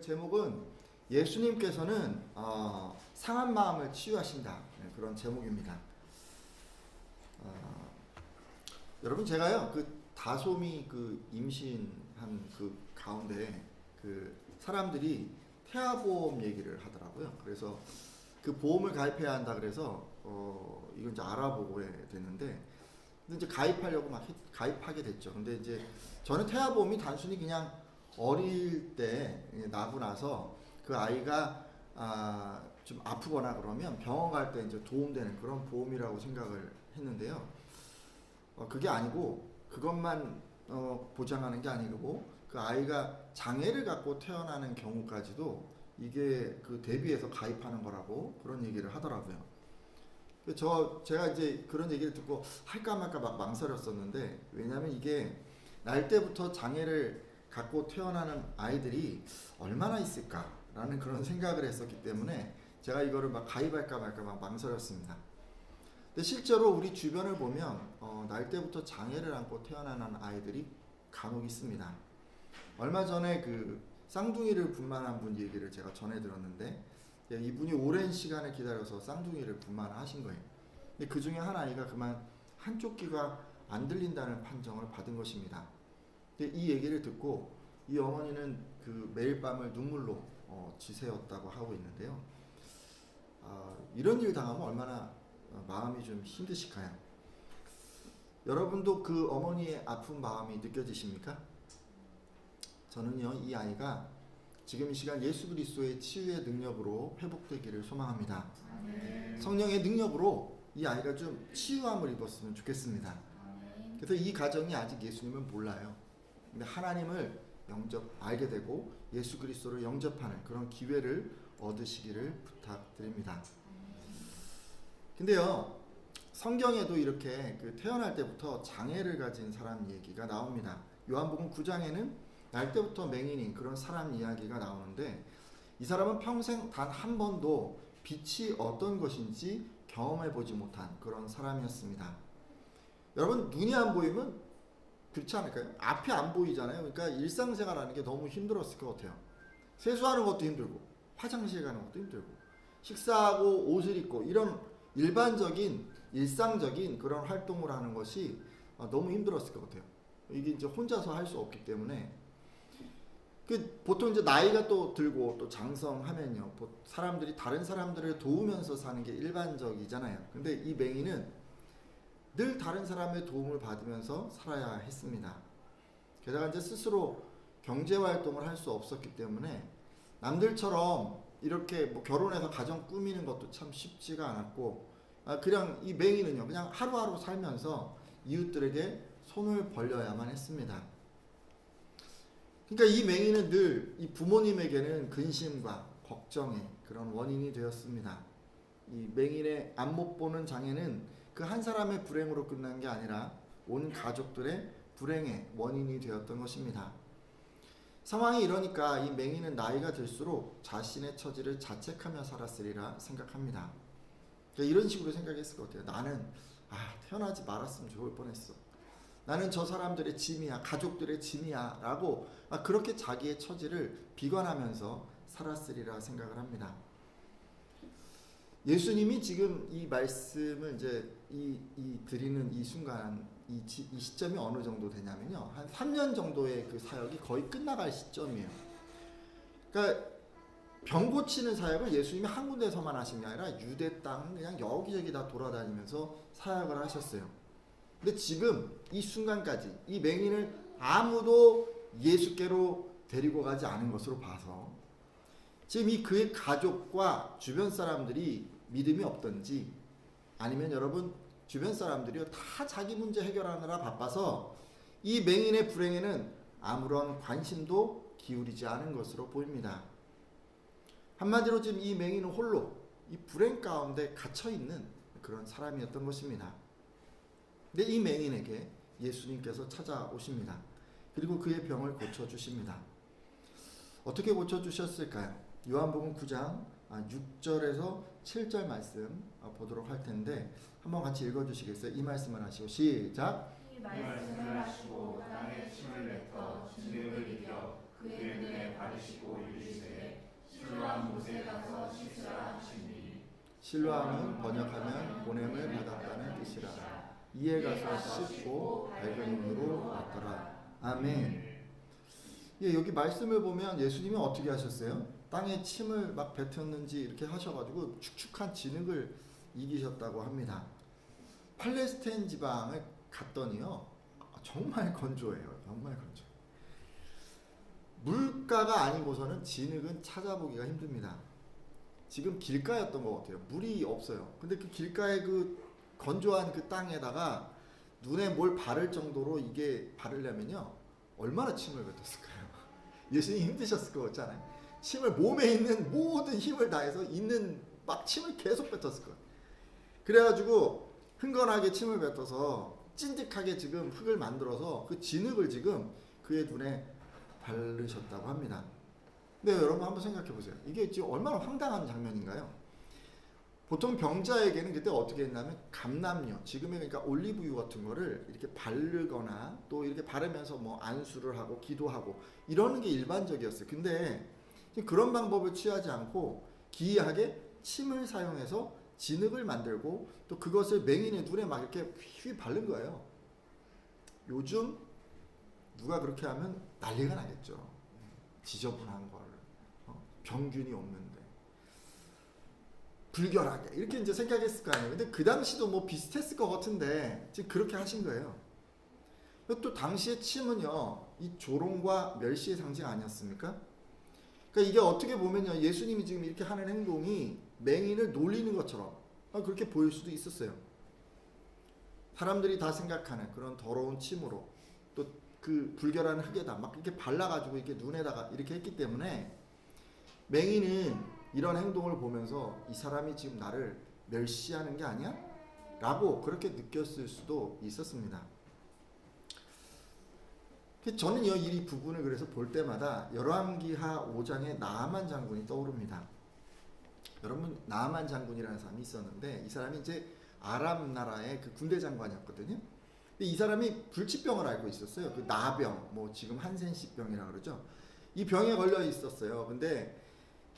제목은 예수님께서는 상한 마음을 치유하신다, 그런 제목입니다. 여러분, 제가요 그 다솜이 그 임신한 그 가운데 그 사람들이 태아보험 얘기를 하더라고요. 그래서 그 보험을 가입해야 한다 그래서 이건 이제 알아보고 해야 되는데, 근데 이제 가입하려고 막 가입하게 됐죠. 근데 이제 저는 태아보험이 단순히 그냥 어릴 때 나고 나서 그 아이가 좀 아프거나 그러면 병원 갈 때 이제 도움되는 그런 보험이라고 생각을 했는데요. 그게 아니고, 그것만 보장하는 게 아니고 그 아이가 장애를 갖고 태어나는 경우까지도 이게 그 대비해서 가입하는 거라고 그런 얘기를 하더라고요. 제가 이제 그런 얘기를 듣고 할까 말까 막 망설였었는데, 왜냐하면 이게 날 때부터 장애를 갖고 태어나는 아이들이 얼마나 있을까라는 그런 생각을 했었기 때문에 제가 이거를 막 가입할까 말까 막 망설였습니다. 근데 실제로 우리 주변을 보면 날 때부터 장애를 안고 태어나는 아이들이 간혹 있습니다. 얼마 전에 그 쌍둥이를 분만한 분 얘기를 제가 전해 들었는데, 이분이 오랜 시간을 기다려서 쌍둥이를 분만하신 거예요. 근데 그 중에 한 아이가 그만 한쪽 귀가 안 들린다는 판정을 받은 것입니다. 근데 이 얘기를 듣고 이 어머니는 그 매일 밤을 눈물로 지새웠다고 하고 있는데요. 이런 일 당하면 얼마나 마음이 좀 힘드실까요? 여러분도 그 어머니의 아픈 마음이 느껴지십니까? 저는요, 이 아이가 지금 이 시간 예수 그리스도의 치유의 능력으로 회복되기를 소망합니다. 성령의 능력으로 이 아이가 좀 치유함을 입었으면 좋겠습니다. 그래서 이 가정이 아직 예수님을 몰라요. 근데 하나님을 알게 되고 예수 그리스도를 영접하는 그런 기회를 얻으시기를 부탁드립니다. 근데요, 성경에도 이렇게 그 태어날 때부터 장애를 가진 사람 얘기가 나옵니다. 요한복음 9장에는 날 때부터 맹인인 그런 사람 이야기가 나오는데, 이 사람은 평생 단 한 번도 빛이 어떤 것인지 경험해 보지 못한 그런 사람이었습니다. 여러분, 눈이 안 보이면 그렇지 않을까요? 앞이 안 보이잖아요. 그러니까 일상생활하는 게 너무 힘들었을 것 같아요. 세수하는 것도 힘들고, 화장실 가는 것도 힘들고, 식사하고 옷을 입고, 이런 일반적인 일상적인 그런 활동을 하는 것이 너무 힘들었을 것 같아요. 이게 이제 혼자서 할 수 없기 때문에. 보통 이제 나이가 또 들고 또 장성하면요, 사람들이 다른 사람들을 도우면서 사는 게 일반적이잖아요. 근데 이 맹인은 늘 다른 사람의 도움을 받으면서 살아야 했습니다. 게다가 이제 스스로 경제 활동을 할 수 없었기 때문에 남들처럼 이렇게 결혼해서 가정 꾸미는 것도 참 쉽지가 않았고, 그냥 이 맹인은요, 그냥 하루하루 살면서 이웃들에게 손을 벌려야만 했습니다. 그러니까 이 맹인은 늘 이 부모님에게는 근심과 걱정의 그런 원인이 되었습니다. 이 맹인의 안못 보는 장애는 그 한 사람의 불행으로 끝난 게 아니라 온 가족들의 불행의 원인이 되었던 것입니다. 상황이 이러니까 이 맹인은 나이가 들수록 자신의 처지를 자책하며 살았으리라 생각합니다. 그러니까 이런 식으로 생각했을 것 같아요. 나는 태어나지 말았으면 좋을 뻔했어. 나는 저 사람들의 짐이야, 가족들의 짐이야 라고 그렇게 자기의 처지를 비관하면서 살았으리라 생각을 합니다. 예수님이 지금 이 말씀을 이제 드리는 이 순간, 이 시점이 어느 정도 되냐면요, 한 3년 정도의 그 사역이 거의 끝나갈 시점이에요. 그러니까 병 고치는 사역을 예수님이 한 군데서만 하신 게 아니라 유대 땅 그냥 여기저기 다 돌아다니면서 사역을 하셨어요. 근데 지금 이 순간까지 이 맹인을 아무도 예수께로 데리고 가지 않은 것으로 봐서 지금 이 그의 가족과 주변 사람들이 믿음이 없던지, 아니면 여러분 주변 사람들이요 다 자기 문제 해결하느라 바빠서 이 맹인의 불행에는 아무런 관심도 기울이지 않은 것으로 보입니다. 한마디로 지금 이 맹인은 홀로 이 불행 가운데 갇혀있는 그런 사람이었던 것입니다. 근데 이 맹인에게 예수님께서 찾아오십니다. 그리고 그의 병을 고쳐주십니다. 어떻게 고쳐주셨을까요? 요한복음 9장 6절에서 7절 말씀 보도록 할 텐데, 한번 같이 읽어주시겠어요? 이 말씀을 하시고 시작. 이 말씀을 하시고 땅에 침을 뱉어 진흙을 이겨 그의 눈에 바르시고 이르시되 실로암 못에 가서 씻으라 하시니 실로암은 번역하면 보냄을 받았다는 뜻이라. 이에 가서 씻고 밝은 눈으로 왔더라. 아멘. 예, 여기 말씀을 보면 예수님이 어떻게 하셨어요? 땅에 침을 막 뱉었는지 이렇게 하셔가지고 축축한 진흙을 이기셨다고 합니다. 팔레스타인 지방을 갔더니요, 정말 건조해요. 정말 건조. 물가가 아닌 곳에는 진흙은 찾아보기가 힘듭니다. 지금 길가였던 것 같아요. 물이 없어요. 근데 그 길가의 그 건조한 그 땅에다가 눈에 뭘 바를 정도로 이게 바르려면요, 얼마나 침을 뱉었을까요? 예수님이 힘드셨을 것 같잖아요. 침을 몸에 있는 모든 힘을 다해서 있는 막 침을 계속 뱉었을 거예요. 그래가지고 흥건하게 침을 뱉어서 찐득하게 지금 흙을 만들어서 그 진흙을 지금 그의 눈에 바르셨다고 합니다. 근데 여러분 한번 생각해 보세요. 이게 지금 얼마나 황당한 장면인가요? 보통 병자에게는 그때 어떻게 했냐면 감람유, 지금의 그러니까 올리브유 같은 거를 이렇게 바르거나 또 이렇게 바르면서 뭐 안수를 하고 기도하고 이러는 게 일반적이었어요. 근데 그런 방법을 취하지 않고 기이하게 침을 사용해서 진흙을 만들고 또 그것을 맹인의 눈에 막 이렇게 휘 바른 거예요. 요즘 누가 그렇게 하면 난리가 나겠죠. 지저분한 걸, 병균이 없는데 불결하게 이렇게 이제 생각했을 거 아니에요. 근데 그 당시도 뭐 비슷했을 것 같은데 지금 그렇게 하신 거예요. 또 당시의 침은요, 이 조롱과 멸시의 상징 아니었습니까? 그러니까 이게 어떻게 보면요, 예수님이 지금 이렇게 하는 행동이 맹인을 놀리는 것처럼 그렇게 보일 수도 있었어요. 사람들이 다 생각하는 그런 더러운 침으로 또 그 불결한 흙에다 막 이렇게 발라가지고 이렇게 눈에다가 이렇게 했기 때문에 맹인은 이런 행동을 보면서 이 사람이 지금 나를 멸시하는 게 아니야? 라고 그렇게 느꼈을 수도 있었습니다. 저는요, 이 부분을 그래서 볼 때마다 열왕기하 5장의 나아만 장군이 떠오릅니다. 여러분, 나아만 장군이라는 사람이 있었는데 이 사람이 이제 아람 나라의 그 군대 장관이었거든요. 근데 이 사람이 불치병을 앓고 있었어요. 그 나병, 뭐 지금 한센시병이라고 그러죠. 이 병에 걸려 있었어요. 근데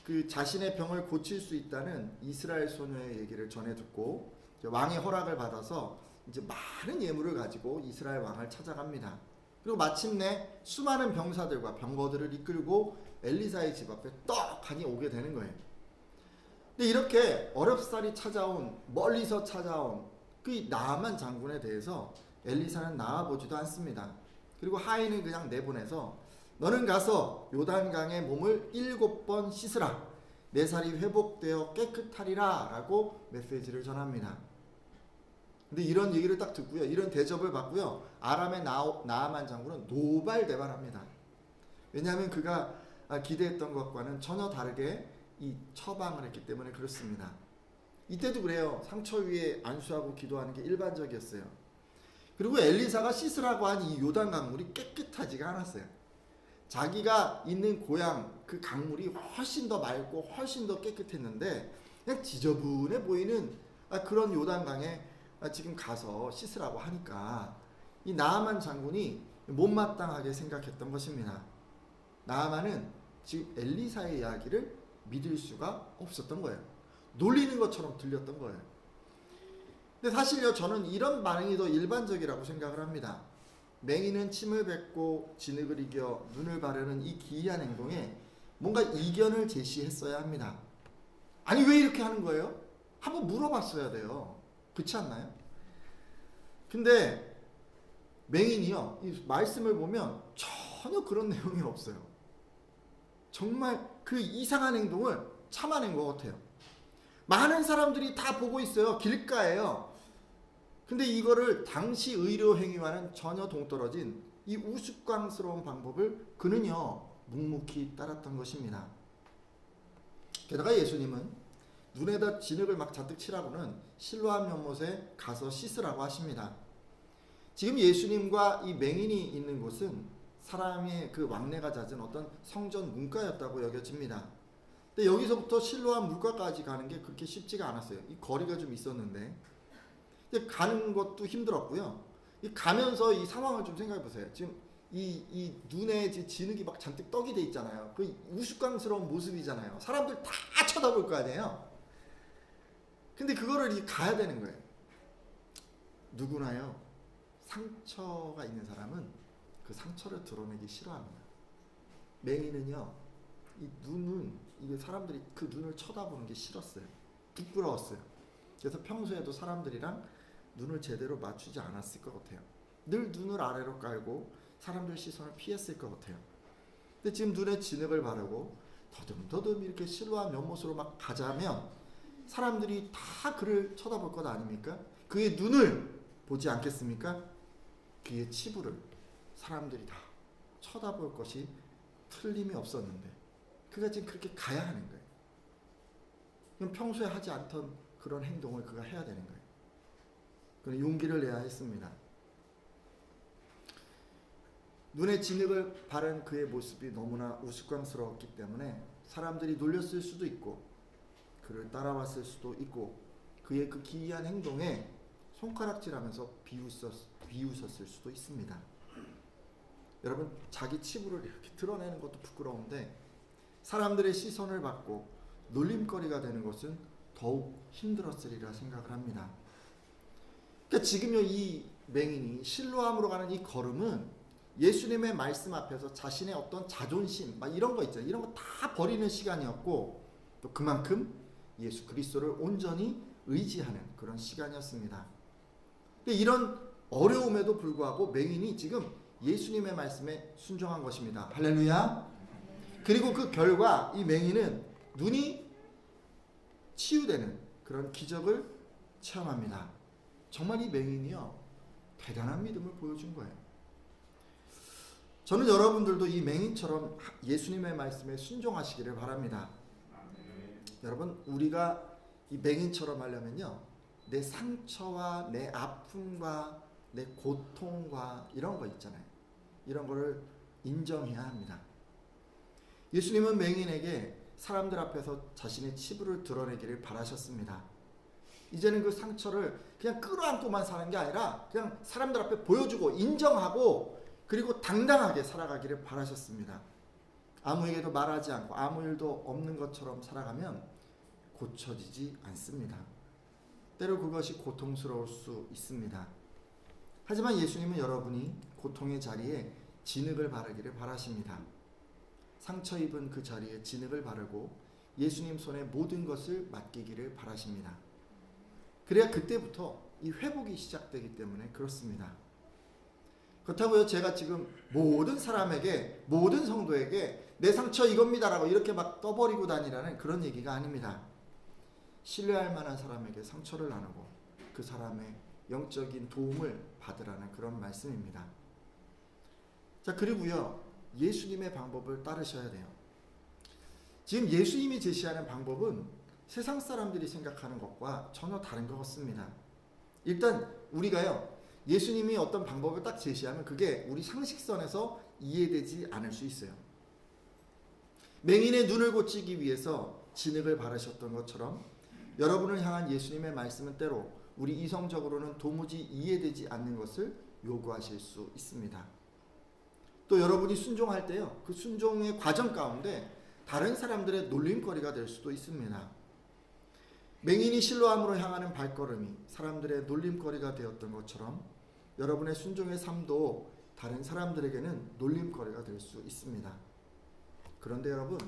그 자신의 병을 고칠 수 있다는 이스라엘 소녀의 얘기를 전해 듣고 왕의 허락을 받아서 이제 많은 예물을 가지고 이스라엘 왕을 찾아갑니다. 그리고 마침내 수많은 병사들과 병거들을 이끌고 엘리사의 집 앞에 떡하니 오게 되는 거예요. 근데 이렇게 어렵사리 찾아온, 멀리서 찾아온 그 나아만 장군에 대해서 엘리사는 나와보지도 않습니다. 그리고 하인을 그냥 내보내서 너는 가서 요단강에 몸을 7번 씻으라. 내 살이 회복되어 깨끗하리라 라고 메시지를 전합니다. 근데 이런 얘기를 딱 듣고요, 이런 대접을 받고요, 아람의 나아만 장군은 노발대발합니다. 왜냐하면 그가 기대했던 것과는 전혀 다르게 이 처방을 했기 때문에 그렇습니다. 이때도 그래요. 상처 위에 안수하고 기도하는 게 일반적이었어요. 그리고 엘리사가 씻으라고 한 이 요단 강물이 깨끗하지가 않았어요. 자기가 있는 고향 그 강물이 훨씬 더 맑고 훨씬 더 깨끗했는데 그냥 지저분해 보이는 그런 요단강에 지금 가서 씻으라고 하니까 이 나아만 장군이 못마땅하게 생각했던 것입니다. 나아만은 지금 엘리사의 이야기를 믿을 수가 없었던 거예요. 놀리는 것처럼 들렸던 거예요. 근데 사실요, 저는 이런 반응이 더 일반적이라고 생각을 합니다. 맹인은 침을 뱉고 진흙을 이겨 눈을 바르는 이 기이한 행동에 뭔가 이견을 제시했어야 합니다. 아니 왜 이렇게 하는 거예요? 한번 물어봤어야 돼요. 그렇지 않나요? 근데 맹인이요, 이 말씀을 보면 전혀 그런 내용이 없어요. 정말 그 이상한 행동을 참아낸 것 같아요. 많은 사람들이 다 보고 있어요. 길가에요. 근데 이거를 당시 의료 행위와는 전혀 동떨어진 이 우스꽝스러운 방법을 그는요 묵묵히 따랐던 것입니다. 게다가 예수님은 눈에다 진흙을 막 잔뜩 칠하고는 실로암 연못에 가서 씻으라고 하십니다. 지금 예수님과 이 맹인이 있는 곳은 사람의 그 왕래가 잦은 어떤 성전 문가였다고 여겨집니다. 근데 여기서부터 실로암 물가까지 가는 게 그렇게 쉽지가 않았어요. 이 거리가 좀 있었는데 가는 것도 힘들었고요. 가면서 이 상황을 좀 생각해 보세요. 지금 이 눈에 이제 진흙이 막 잔뜩 떡이 돼 있잖아요. 그 우스꽝스러운 모습이잖아요. 사람들 다 쳐다볼 거 아니에요. 근데 그거를 가야 되는 거예요. 누구나요, 상처가 있는 사람은 그 상처를 드러내기 싫어합니다. 맹인은요, 이 눈은, 이게 사람들이 그 눈을 쳐다보는 게 싫었어요. 부끄러웠어요. 그래서 평소에도 사람들이랑 눈을 제대로 맞추지 않았을 것 같아요. 늘 눈을 아래로 깔고 사람들 시선을 피했을 것 같아요. 근데 지금 눈에 진흙을 바르고 더듬더듬 이렇게 실로한 면모습으로 막 가자면 사람들이 다 그를 쳐다볼 것 아닙니까? 그의 눈을 보지 않겠습니까? 그의 치부를 사람들이 다 쳐다볼 것이 틀림이 없었는데 그가 지금 그렇게 가야 하는 거예요. 그럼 평소에 하지 않던 그런 행동을 그가 해야 되는 거예요. 그런 용기를 내야 했습니다. 눈에 진흙을 바른 그의 모습이 너무나 우스꽝스러웠기 때문에 사람들이 놀렸을 수도 있고 그를 따라왔을 수도 있고 그의 그 기이한 행동에 손가락질하면서 비웃었을 수도 있습니다. 여러분, 자기 치부를 이렇게 드러내는 것도 부끄러운데 사람들의 시선을 받고 놀림거리가 되는 것은 더욱 힘들었으리라 생각을 합니다. 그러니까 지금요, 이 맹인이 실로암으로 가는 이 걸음은 예수님의 말씀 앞에서 자신의 어떤 자존심 막 이런 거 있잖아요. 이런 거 다 버리는 시간이었고 또 그만큼 예수 그리스도를 온전히 의지하는 그런 시간이었습니다. 근데 이런 어려움에도 불구하고 맹인이 지금 예수님의 말씀에 순종한 것입니다. 할렐루야. 그리고 그 결과 이 맹인은 눈이 치유되는 그런 기적을 체험합니다. 정말 이 맹인이요, 대단한 믿음을 보여준 거예요. 저는 여러분들도 이 맹인처럼 예수님의 말씀에 순종하시기를 바랍니다. 여러분, 우리가 이 맹인처럼 하려면요, 내 상처와 내 아픔과 내 고통과 이런 거 있잖아요. 이런 거를 인정해야 합니다. 예수님은 맹인에게 사람들 앞에서 자신의 치부를 드러내기를 바라셨습니다. 이제는 그 상처를 그냥 끌어안고만 사는 게 아니라 그냥 사람들 앞에 보여주고 인정하고 그리고 당당하게 살아가기를 바라셨습니다. 아무에게도 말하지 않고 아무 일도 없는 것처럼 살아가면 고쳐지지 않습니다. 때로 그것이 고통스러울 수 있습니다. 하지만 예수님은 여러분이 고통의 자리에 진흙을 바르기를 바라십니다. 상처 입은 그 자리에 진흙을 바르고 예수님 손에 모든 것을 맡기기를 바라십니다. 그래야 그때부터 이 회복이 시작되기 때문에 그렇습니다. 그렇다고요, 제가 지금 모든 사람에게, 모든 성도에게 내 상처 이겁니다라고 이렇게 막 떠버리고 다니라는 그런 얘기가 아닙니다. 신뢰할 만한 사람에게 상처를 나누고 그 사람의 영적인 도움을 받으라는 그런 말씀입니다. 자, 그리고요, 예수님의 방법을 따르셔야 돼요. 지금 예수님이 제시하는 방법은 세상 사람들이 생각하는 것과 전혀 다른 것 같습니다. 일단 우리가요, 예수님이 어떤 방법을 딱 제시하면 그게 우리 상식선에서 이해되지 않을 수 있어요. 맹인의 눈을 고치기 위해서 진흙을 바르셨던 것처럼 여러분을 향한 예수님의 말씀은 때로 우리 이성적으로는 도무지 이해되지 않는 것을 요구하실 수 있습니다. 또 여러분이 순종할 때요, 그 순종의 과정 가운데 다른 사람들의 놀림거리가 될 수도 있습니다. 맹인이 실로암으로 향하는 발걸음이 사람들의 놀림거리가 되었던 것처럼 여러분의 순종의 삶도 다른 사람들에게는 놀림거리가 될 수 있습니다. 그런데 여러분,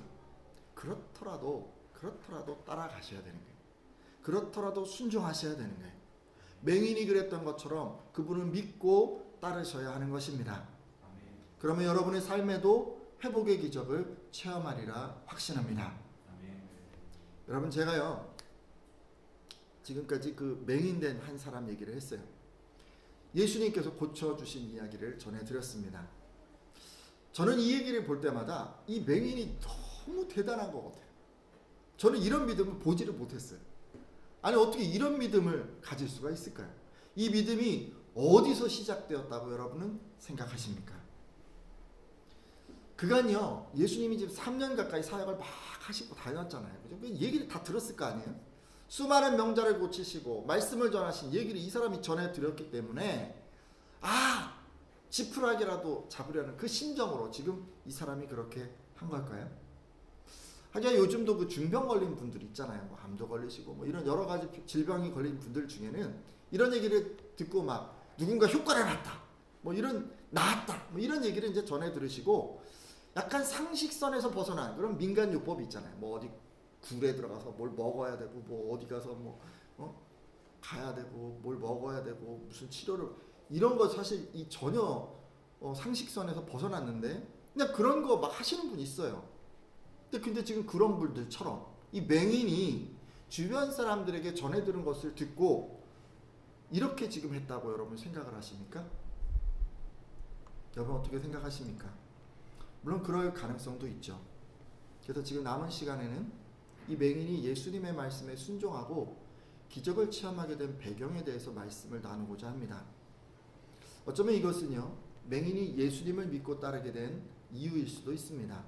그렇더라도 따라가셔야 되는 거예요. 그렇더라도 순종하셔야 되는 거예요. 맹인이 그랬던 것처럼 그분을 믿고 따르셔야 하는 것입니다. 그러면 여러분의 삶에도 회복의 기적을 체험하리라 확신합니다. 여러분, 제가요, 지금까지 그 맹인된 한 사람 얘기를 했어요. 예수님께서 고쳐주신 이야기를 전해드렸습니다. 저는 이 얘기를 볼 때마다 이 맹인이 너무 대단한 것 같아요. 저는 이런 믿음을 보지를 못했어요. 아니, 어떻게 이런 믿음을 가질 수가 있을까요? 이 믿음이 어디서 시작되었다고 여러분은 생각하십니까? 그간요, 예수님이 지금 3년 가까이 사역을 막 하시고 다녔잖아요. 그죠? 그 얘기를 다 들었을 거 아니에요? 수많은 명자를 고치시고 말씀을 전하신 얘기를 이 사람이 전해드렸기 때문에 지푸라기라도 잡으려는 그 심정으로 지금 이 사람이 그렇게 한 걸까요? 하기야 요즘도 그 중병 걸린 분들 있잖아요. 뭐 암도 걸리시고 뭐 이런 여러 가지 질병이 걸린 분들 중에는 이런 얘기를 듣고 막 누군가 효과를 났다, 뭐 이런 나았다, 뭐 이런 얘기를 이제 전해 들으시고 약간 상식선에서 벗어난 그런 민간 요법이 있잖아요. 뭐 어디 굴에 들어가서 뭘 먹어야 되고 뭐 어디 가서 뭐 가야 되고 뭘 먹어야 되고 무슨 치료를 이런 거 사실 이 전혀 상식선에서 벗어났는데 그냥 그런 거 막 하시는 분이 있어요. 근데 지금 그런 분들처럼 이 맹인이 주변 사람들에게 전해 들은 것을 듣고 이렇게 지금 했다고 여러분 생각을 하십니까? 여러분 어떻게 생각하십니까? 물론 그럴 가능성도 있죠. 그래서 지금 남은 시간에는 이 맹인이 예수님의 말씀에 순종하고 기적을 체험하게 된 배경에 대해서 말씀을 나누고자 합니다. 어쩌면 이것은요, 맹인이 예수님을 믿고 따르게 된 이유일 수도 있습니다.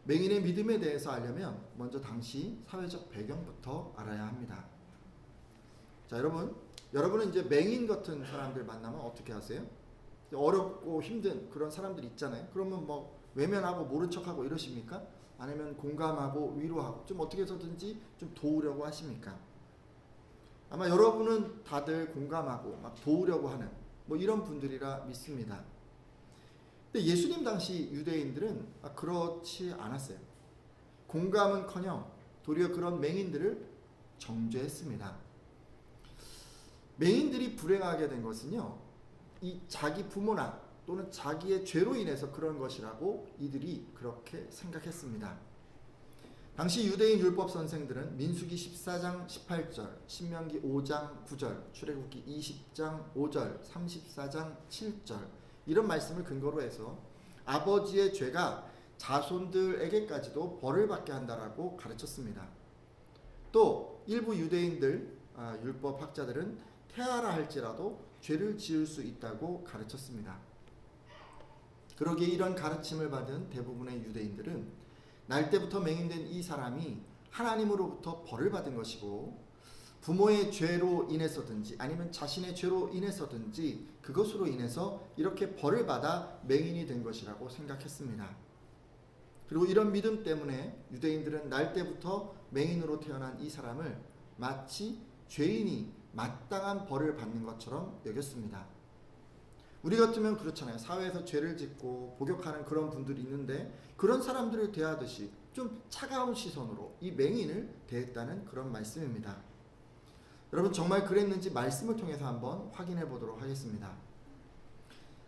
맹인의 믿음에 대해서 알려면 먼저 당시 사회적 배경부터 알아야 합니다. 자, 여러분은 이제 맹인 같은 사람들 만나면 어떻게 하세요? 어렵고 힘든 그런 사람들 있잖아요. 그러면 뭐 외면하고 모른 척하고 이러십니까? 아니면 공감하고 위로하고 좀 어떻게 해서든지 좀 도우려고 하십니까? 아마 여러분은 다들 공감하고 막 도우려고 하는 뭐 이런 분들이라 믿습니다. 근데 예수님 당시 유대인들은 그렇지 않았어요. 공감은커녕 도리어 그런 맹인들을 정죄했습니다. 맹인들이 불행하게 된 것은요, 이 자기 부모나 또는 자기의 죄로 인해서 그런 것이라고 이들이 그렇게 생각했습니다. 당시 유대인 율법 선생들은 민수기 14장 18절, 신명기 5장 9절, 출애굽기 20장 5절, 34장 7절 이런 말씀을 근거로 해서 아버지의 죄가 자손들에게까지도 벌을 받게 한다라고 가르쳤습니다. 또 일부 유대인들, 율법 학자들은 태아라 할지라도 죄를 지을 수 있다고 가르쳤습니다. 그러기에 이런 가르침을 받은 대부분의 유대인들은 날 때부터 맹인된 이 사람이 하나님으로부터 벌을 받은 것이고 부모의 죄로 인해서든지 아니면 자신의 죄로 인해서든지 그것으로 인해서 이렇게 벌을 받아 맹인이 된 것이라고 생각했습니다. 그리고 이런 믿음 때문에 유대인들은 날 때부터 맹인으로 태어난 이 사람을 마치 죄인이 마땅한 벌을 받는 것처럼 여겼습니다. 우리 같으면 그렇잖아요. 사회에서 죄를 짓고 복역하는 그런 분들이 있는데 그런 사람들을 대하듯이 좀 차가운 시선으로 이 맹인을 대했다는 그런 말씀입니다. 여러분 정말 그랬는지 말씀을 통해서 한번 확인해 보도록 하겠습니다.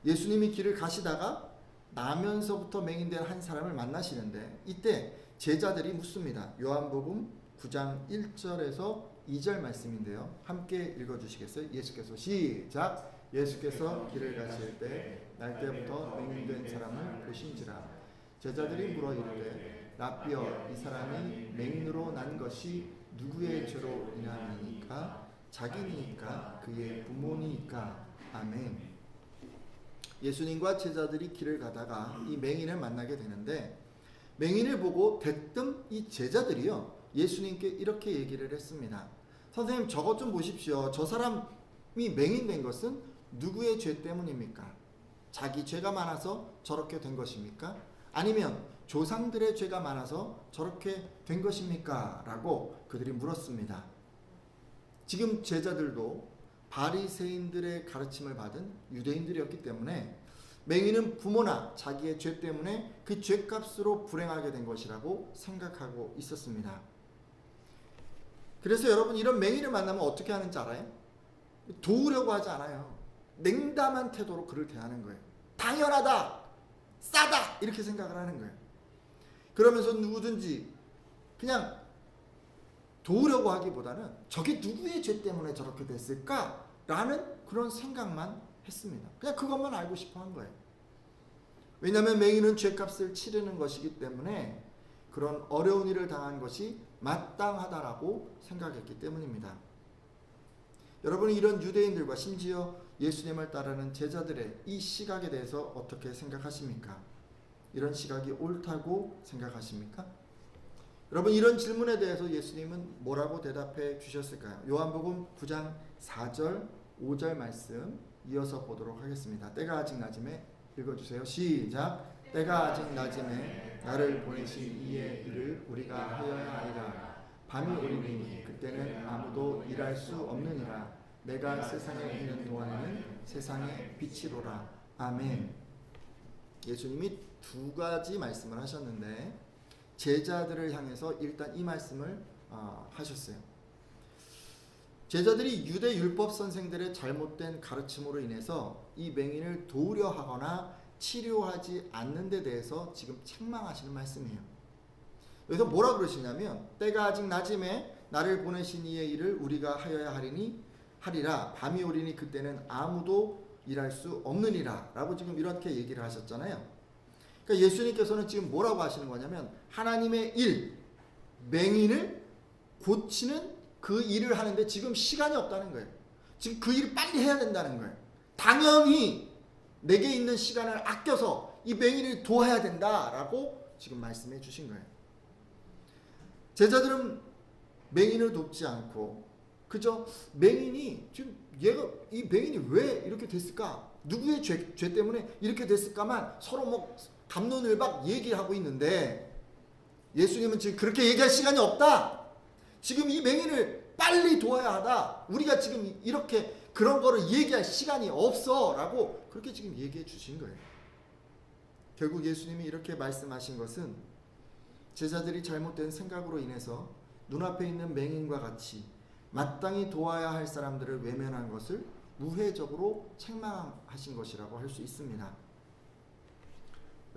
예수님이 길을 가시다가 나면서부터 맹인된 한 사람을 만나시는데 이때 제자들이 묻습니다. 요한복음 9장 1절에서 2절 말씀인데요. 함께 읽어주시겠어요? 예수께서 시작! 예수께서 길을 가실 때 날 때부터 맹인된 사람을 보신지라. 제자들이 물어 이르되 라삐여, 이 사람이 맹인으로 난 것이 누구의 죄로 인함이니까? 자기니까? 그의 부모니까? 아멘. 예수님과 제자들이 길을 가다가 이 맹인을 만나게 되는데 맹인을 보고 대뜸 이 제자들이요 예수님께 이렇게 얘기를 했습니다. 선생님, 저것 좀 보십시오. 저 사람이 맹인된 것은 누구의 죄 때문입니까? 자기 죄가 많아서 저렇게 된 것입니까? 아니면 조상들의 죄가 많아서 저렇게 된 것입니까? 라고 그들이 물었습니다. 지금 제자들도 바리새인들의 가르침을 받은 유대인들이었기 때문에 맹인은 부모나 자기의 죄 때문에 그 죄값으로 불행하게 된 것이라고 생각하고 있었습니다. 그래서 여러분 이런 맹인을 만나면 어떻게 하는지 알아요? 도우려고 하지 않아요. 냉담한 태도로 그를 대하는 거예요. 당연하다, 싸다 이렇게 생각을 하는 거예요. 그러면서 누구든지 그냥 도우려고 하기보다는 저게 누구의 죄 때문에 저렇게 됐을까라는 그런 생각만 했습니다. 그냥 그것만 알고 싶어 한 거예요. 왜냐하면 맹인은 죄값을 치르는 것이기 때문에 그런 어려운 일을 당한 것이 마땅하다라고 생각했기 때문입니다. 여러분은 이런 유대인들과 심지어 예수님을 따르는 제자들의 이 시각에 대해서 어떻게 생각하십니까? 이런 시각이 옳다고 생각하십니까? 여러분 이런 질문에 대해서 예수님은 뭐라고 대답해 주셨을까요? 요한복음 9장 4절 5절 말씀 이어서 보도록 하겠습니다. 때가 아직 낮음에 읽어주세요. 시작. 때가 아직 낮음에 나를 보내신 이의 일을 우리가 하여야 하리라. 밤이 오리니 그때는 아무도 일할 수 없느니라. 내가 세상에 있는 동안에는 세상의 빛이로라. 아멘. 예수님이 두 가지 말씀을 하셨는데 제자들을 향해서 일단 이 말씀을 하셨어요. 제자들이 유대 율법 선생들의 잘못된 가르침으로 인해서 이 맹인을 도우려 하거나 치료하지 않는 데 대해서 지금 책망하시는 말씀이에요. 그래서 뭐라 그러시냐면 때가 아직 낮음에 나를 보내신 이의 일을 우리가 하여야 하리라. 밤이 오리니 그때는 아무도 일할 수 없느니라 라고 지금 이렇게 얘기를 하셨잖아요. 그러니까 예수님께서는 지금 뭐라고 하시는 거냐면 하나님의 일, 맹인을 고치는 그 일을 하는데 지금 시간이 없다는 거예요. 지금 그 일을 빨리 해야 된다는 거예요. 당연히 내게 있는 시간을 아껴서 이 맹인을 도와야 된다라고 지금 말씀해 주신 거예요. 제자들은 맹인을 돕지 않고 그저 맹인이 지금 이 맹인이 왜 이렇게 됐을까? 누구의 죄 때문에 이렇게 됐을까만 서로 뭐 갑론을박 얘기하고 있는데 예수님은 지금 그렇게 얘기할 시간이 없다. 지금 이 맹인을 빨리 도와야 하다. 우리가 지금 이렇게 그런 거를 얘기할 시간이 없어 라고 그렇게 지금 얘기해 주신 거예요. 결국 예수님이 이렇게 말씀하신 것은 제자들이 잘못된 생각으로 인해서 눈앞에 있는 맹인과 같이 마땅히 도와야 할 사람들을 외면한 것을 우회적으로 책망하신 것이라고 할 수 있습니다.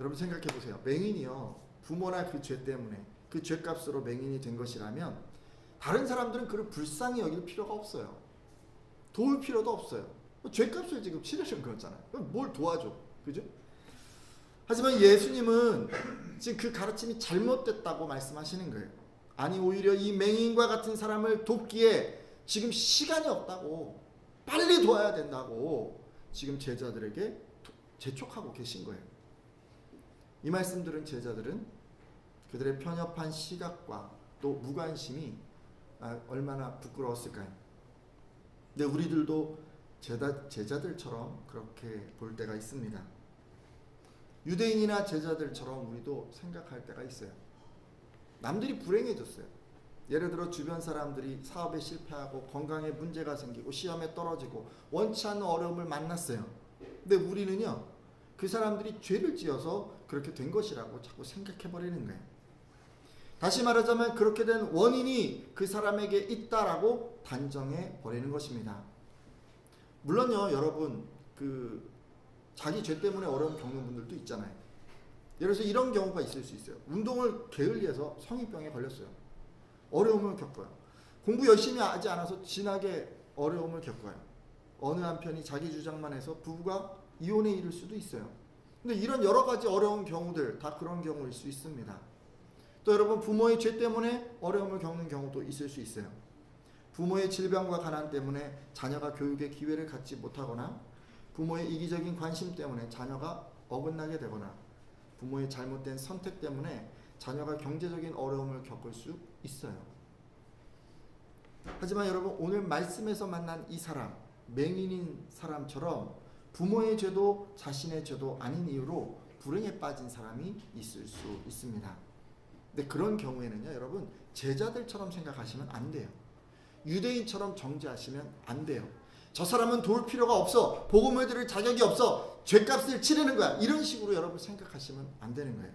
여러분 생각해 보세요. 맹인이요, 부모나 그 죄 때문에 그 죄값으로 맹인이 된 것이라면 다른 사람들은 그를 불쌍히 여길 필요가 없어요. 도울 필요도 없어요. 죄값을 지금 치르신 거잖아요. 뭘 도와줘, 그죠? 하지만 예수님은 지금 그 가르침이 잘못됐다고 말씀하시는 거예요. 아니 오히려 이 맹인과 같은 사람을 돕기에 지금 시간이 없다고, 빨리 도와야 된다고 지금 제자들에게 재촉하고 계신 거예요. 이 말씀 들은 제자들은 그들의 편협한 시각과 또 무관심이 얼마나 부끄러웠을까요? 근데 우리들도 제자들처럼 그렇게 볼 때가 있습니다. 유대인이나 제자들처럼 우리도 생각할 때가 있어요. 남들이 불행해졌어요. 예를 들어 주변 사람들이 사업에 실패하고 건강에 문제가 생기고 시험에 떨어지고 원치 않는 어려움을 만났어요. 근데 우리는요, 그 사람들이 죄를 지어서 그렇게 된 것이라고 자꾸 생각해버리는 거예요. 다시 말하자면 그렇게 된 원인이 그 사람에게 있다라고 단정해 버리는 것입니다. 물론요, 여러분 자기 죄 때문에 어려움 겪는 분들도 있잖아요. 예를 들어서 이런 경우가 있을 수 있어요. 운동을 게을리해서 성인병에 걸렸어요. 어려움을 겪어요. 공부 열심히 하지 않아서 진하게 어려움을 겪어요. 어느 한편이 자기 주장만 해서 부부가 이혼에 이를 수도 있어요. 근데 이런 여러 가지 어려운 경우들 다 그런 경우일 수 있습니다. 또 여러분 부모의 죄 때문에 어려움을 겪는 경우도 있을 수 있어요. 부모의 질병과 가난 때문에 자녀가 교육의 기회를 갖지 못하거나 부모의 이기적인 관심 때문에 자녀가 어긋나게 되거나 부모의 잘못된 선택 때문에 자녀가 경제적인 어려움을 겪을 수 있어요. 하지만 여러분 오늘 말씀에서 만난 이 사람, 맹인인 사람처럼 부모의 죄도 자신의 죄도 아닌 이유로 불행에 빠진 사람이 있을 수 있습니다. 근데 그런 경우에는요, 여러분 제자들처럼 생각하시면 안 돼요. 유대인처럼 정죄하시면 안 돼요. 저 사람은 도울 필요가 없어, 복음을 들을 자격이 없어, 죄값을 치르는 거야, 이런 식으로 여러분 생각하시면 안 되는 거예요.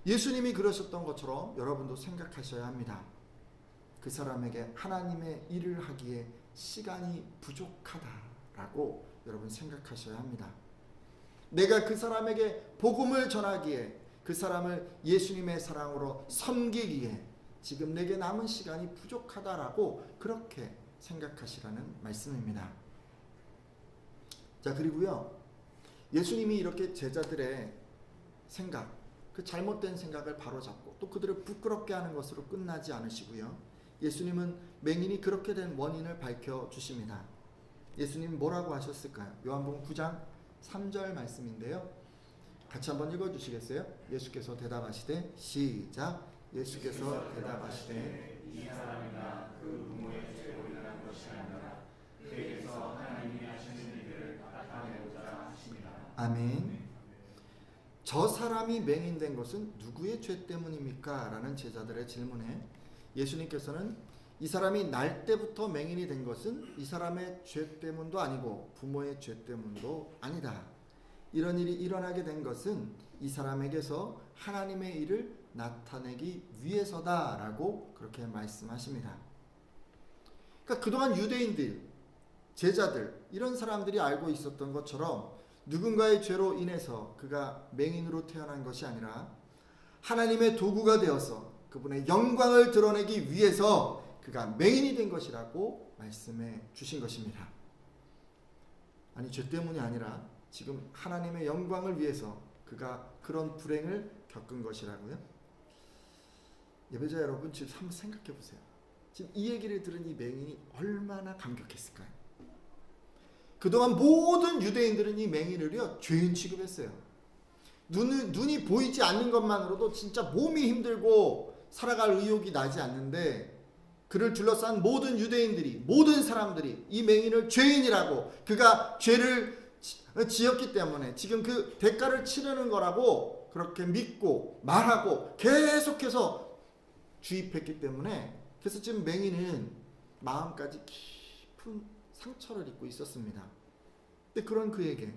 예수님이 그러셨던 것처럼 여러분도 생각하셔야 합니다. 그 사람에게 하나님의 일을 하기에 시간이 부족하다라고 여러분 생각하셔야 합니다. 내가 그 사람에게 복음을 전하기에, 그 사람을 예수님의 사랑으로 섬기기에 지금 내게 남은 시간이 부족하다라고 그렇게 생각하시라는 말씀입니다. 자, 그리고요, 예수님이 이렇게 제자들의 생각, 그 잘못된 생각을 바로잡고 또 그들을 부끄럽게 하는 것으로 끝나지 않으시고요, 예수님은 맹인이 그렇게 된 원인을 밝혀주십니다. 예수님 뭐라고 하셨을까요? 요한복음 9장 3절 말씀인데요, 같이 한번 읽어주시겠어요? 예수께서 대답하시되, 시작. 예수께서 대답하시되, 이 사람이나 그 부모의 죄로 인한 것이 아니라 그에게서 아멘. 저 사람이 맹인된 것은 누구의 죄 때문입니까? 라는 제자들의 질문에 예수님께서는 이 사람이 날 때부터 맹인이 된 것은 이 사람의 죄 때문도 아니고 부모의 죄 때문도 아니다. 이런 일이 일어나게 된 것은 이 사람에게서 하나님의 일을 나타내기 위해서다라고 그렇게 말씀하십니다. 그러니까 그동안 유대인들, 제자들 이런 사람들이 알고 있었던 것처럼 누군가의 죄로 인해서 그가 맹인으로 태어난 것이 아니라 하나님의 도구가 되어서 그분의 영광을 드러내기 위해서 그가 맹인이 된 것이라고 말씀해 주신 것입니다. 아니, 죄 때문이 아니라 지금 하나님의 영광을 위해서 그가 그런 불행을 겪은 것이라고요? 예배자 여러분, 지금 한번 생각해 보세요. 지금 이 얘기를 들은 이 맹인이 얼마나 감격했을까요? 그동안 모든 유대인들은 이 맹인을요 죄인 취급했어요. 눈이 보이지 않는 것만으로도 진짜 몸이 힘들고 살아갈 의욕이 나지 않는데, 그를 둘러싼 모든 유대인들이, 모든 사람들이 이 맹인을 죄인이라고, 그가 죄를 지었기 때문에 지금 그 대가를 치르는 거라고 그렇게 믿고 말하고 계속해서 주입했기 때문에, 그래서 지금 맹인은 마음까지 깊은 상처를 입고 있었습니다. 근데 그런 그에게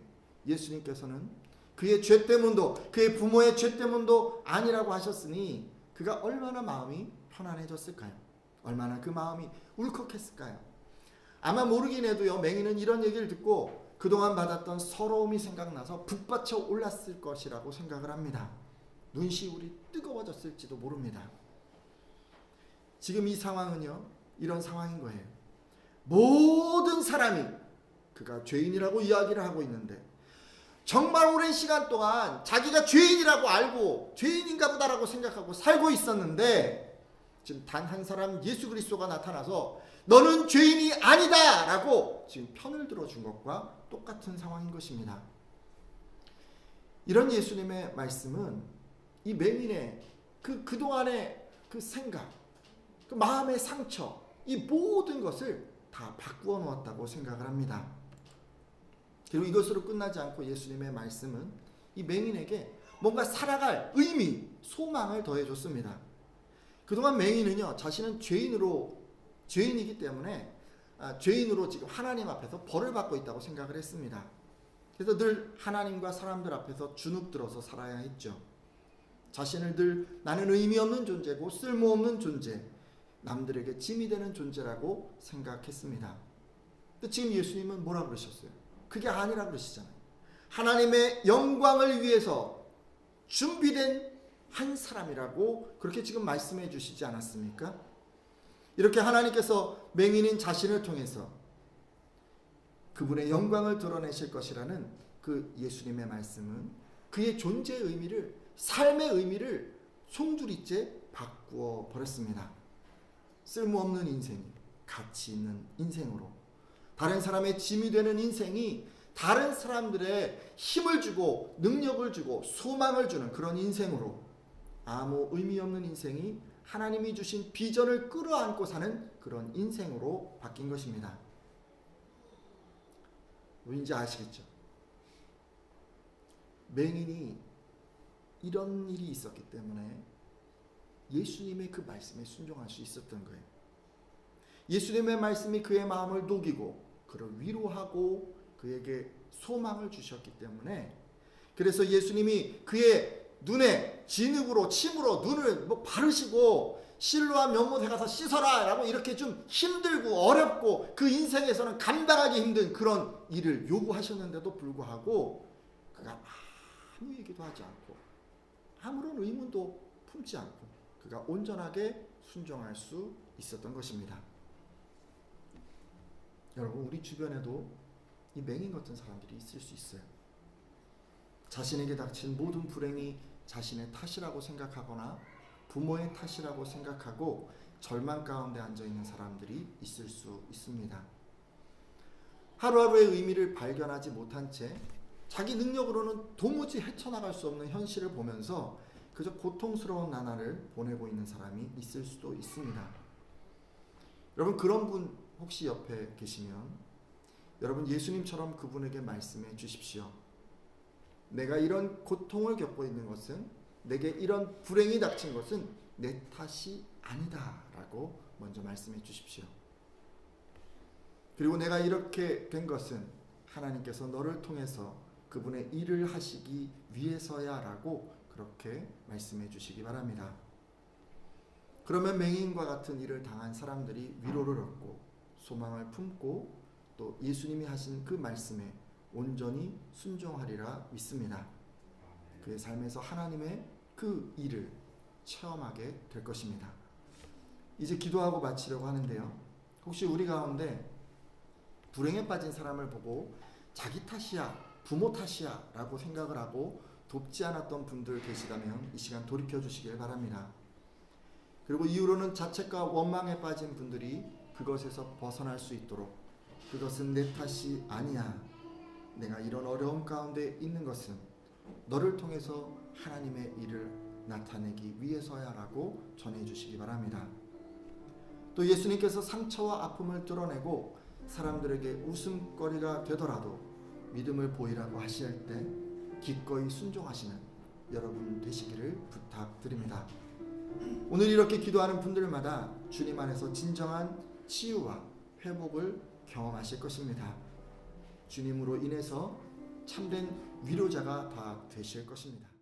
예수님께서는 그의 죄 때문도, 그의 부모의 죄 때문도 아니라고 하셨으니 그가 얼마나 마음이 편안해졌을까요? 얼마나 그 마음이 울컥했을까요? 아마 모르긴 해도요, 맹인은 이런 얘기를 듣고 그동안 받았던 서러움이 생각나서 북받쳐 올랐을 것이라고 생각을 합니다. 눈시울이 뜨거워졌을지도 모릅니다. 지금 이 상황은요, 이런 상황인 거예요. 모든 사람이 그가 죄인이라고 이야기를 하고 있는데, 정말 오랜 시간 동안 자기가 죄인이라고 알고 죄인인가 보다라고 생각하고 살고 있었는데, 지금 단 한 사람 예수 그리스도가 나타나서 너는 죄인이 아니다 라고 지금 편을 들어준 것과 똑같은 상황인 것입니다. 이런 예수님의 말씀은 이 맹인의 그동안의 그 생각, 그 마음의 상처, 이 모든 것을 다 바꾸어 놓았다고 생각을 합니다. 그리고 이것으로 끝나지 않고 예수님의 말씀은 이 맹인에게 뭔가 살아갈 의미, 소망을 더해줬습니다. 그동안 맹인은요, 자신은 죄인이기 때문에 죄인으로 지금 하나님 앞에서 벌을 받고 있다고 생각을 했습니다. 그래서 늘 하나님과 사람들 앞에서 주눅들어서 살아야 했죠. 자신을 늘 나는 의미 없는 존재고 쓸모없는 존재, 남들에게 짐이 되는 존재라고 생각했습니다. 근데 지금 예수님은 뭐라 그러셨어요? 그게 아니라 그러시잖아요. 하나님의 영광을 위해서 준비된 한 사람이라고 그렇게 지금 말씀해 주시지 않았습니까? 이렇게 하나님께서 맹인인 자신을 통해서 그분의 영광을 드러내실 것이라는 그 예수님의 말씀은 그의 존재의 의미를, 삶의 의미를 송두리째 바꾸어 버렸습니다. 쓸모없는 인생이 가치 있는 인생으로, 다른 사람의 짐이 되는 인생이 다른 사람들의 힘을 주고 능력을 주고 소망을 주는 그런 인생으로, 아무 의미 없는 인생이 하나님이 주신 비전을 끌어안고 사는 그런 인생으로 바뀐 것입니다. 왠지 아시겠죠? 맹인이 이런 일이 있었기 때문에 예수님의 그 말씀에 순종할 수 있었던 거예요. 예수님의 말씀이 그의 마음을 녹이고 그를 위로하고 그에게 소망을 주셨기 때문에, 그래서 예수님이 그의 눈에 진흙으로 침으로 눈을 바르시고 실로암 연못에 가서 씻어라 라고 이렇게 좀 힘들고 어렵고 그 인생에서는 감당하기 힘든 그런 일을 요구하셨는데도 불구하고 그가 아무 얘기도 하지 않고 아무런 의문도 품지 않고 그가 온전하게 순종할 수 있었던 것입니다. 여러분, 우리 주변에도 이 맹인 같은 사람들이 있을 수 있어요. 자신에게 닥친 모든 불행이 자신의 탓이라고 생각하거나 부모의 탓이라고 생각하고 절망 가운데 앉아있는 사람들이 있을 수 있습니다. 하루하루의 의미를 발견하지 못한 채 자기 능력으로는 도무지 헤쳐나갈 수 없는 현실을 보면서 그저 고통스러운 나날을 보내고 있는 사람이 있을 수도 있습니다. 여러분, 그런 분 혹시 옆에 계시면 여러분 예수님처럼 그분에게 말씀해 주십시오. 내가 이런 고통을 겪고 있는 것은, 내게 이런 불행이 닥친 것은 내 탓이 아니다 라고 먼저 말씀해 주십시오. 그리고 내가 이렇게 된 것은 하나님께서 너를 통해서 그분의 일을 하시기 위해서야 라고 그렇게 말씀해 주시기 바랍니다. 그러면 맹인과 같은 일을 당한 사람들이 위로를 얻고 소망을 품고 또 예수님이 하신 그 말씀에 온전히 순종하리라 믿습니다. 그의 삶에서 하나님의 그 일을 체험하게 될 것입니다. 이제 기도하고 마치려고 하는데요. 혹시 우리 가운데 불행에 빠진 사람을 보고 자기 탓이야, 부모 탓이야 라고 생각을 하고 돕지 않았던 분들 계시다면 이 시간 돌이켜 주시길 바랍니다. 그리고 이후로는 자책과 원망에 빠진 분들이 그것에서 벗어날 수 있도록, 그것은 내 탓이 아니야, 내가 이런 어려움 가운데 있는 것은 너를 통해서 하나님의 일을 나타내기 위해서야 라고 전해주시기 바랍니다. 또 예수님께서 상처와 아픔을 드러내고 사람들에게 웃음거리가 되더라도 믿음을 보이라고 하실 때 기꺼이 순종하시는 여러분 되시기를 부탁드립니다. 오늘 이렇게 기도하는 분들마다 주님 안에서 진정한 치유와 회복을 경험하실 것입니다. 주님으로 인해서 참된 위로자가 다 되실 것입니다.